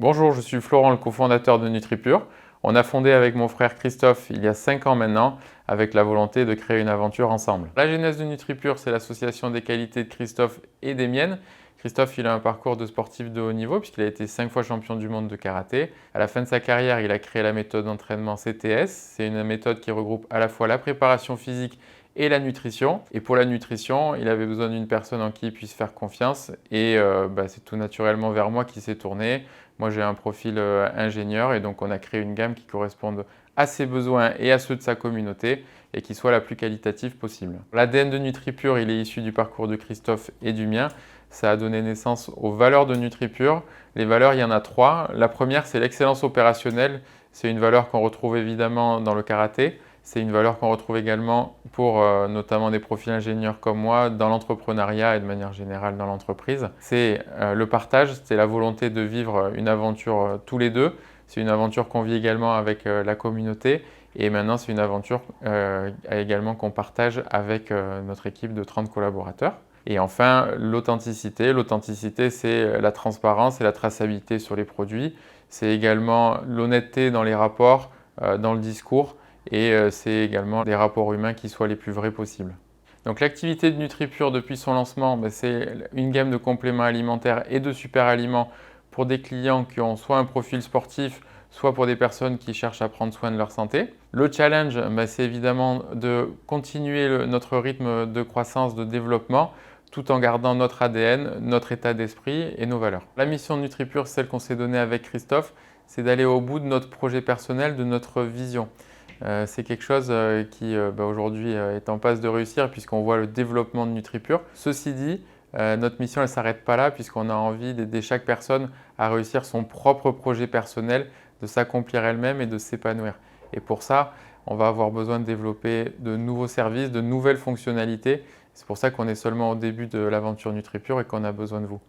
Bonjour, je suis Florent, le cofondateur de NutriPure. On a fondé avec mon frère Christophe il y a 5 ans maintenant, avec la volonté de créer une aventure ensemble. La genèse de NutriPure, c'est l'association des qualités de Christophe et des miennes. Christophe, il a un parcours de sportif de haut niveau puisqu'il a été 5 fois champion du monde de karaté. À la fin de sa carrière, il a créé la méthode d'entraînement CTS. C'est une méthode qui regroupe à la fois la préparation physique et la nutrition. Et pour la nutrition, il avait besoin d'une personne en qui il puisse faire confiance et c'est tout naturellement vers moi qu'il s'est tourné. Moi, j'ai un profil ingénieur et donc on a créé une gamme qui corresponde à ses besoins et à ceux de sa communauté et qui soit la plus qualitative possible. L'ADN de NutriPure, il est issu du parcours de Christophe et du mien. Ça a donné naissance aux valeurs de NutriPure. Les valeurs, il y en a 3. La première, c'est l'excellence opérationnelle. C'est une valeur qu'on retrouve évidemment dans le karaté. C'est une valeur qu'on retrouve également pour notamment des profils ingénieurs comme moi dans l'entrepreneuriat et de manière générale dans l'entreprise. C'est le partage, c'est la volonté de vivre une aventure tous les deux. C'est une aventure qu'on vit également avec la communauté et maintenant c'est une aventure également qu'on partage avec notre équipe de 30 collaborateurs. Et enfin, l'authenticité. L'authenticité, c'est la transparence et la traçabilité sur les produits. C'est également l'honnêteté dans les rapports, dans le discours. Et c'est également des rapports humains qui soient les plus vrais possibles. Donc l'activité de NutriPure depuis son lancement, c'est une gamme de compléments alimentaires et de super aliments pour des clients qui ont soit un profil sportif, soit pour des personnes qui cherchent à prendre soin de leur santé. Le challenge, c'est évidemment de continuer notre rythme de croissance, de développement, tout en gardant notre ADN, notre état d'esprit et nos valeurs. La mission de NutriPure, celle qu'on s'est donnée avec Christophe, c'est d'aller au bout de notre projet personnel, de notre vision. C'est quelque chose qui aujourd'hui est en passe de réussir puisqu'on voit le développement de NutriPure. Ceci dit, notre mission ne s'arrête pas là puisqu'on a envie d'aider chaque personne à réussir son propre projet personnel, de s'accomplir elle-même et de s'épanouir. Et pour ça, on va avoir besoin de développer de nouveaux services, de nouvelles fonctionnalités. C'est pour ça qu'on est seulement au début de l'aventure NutriPure et qu'on a besoin de vous.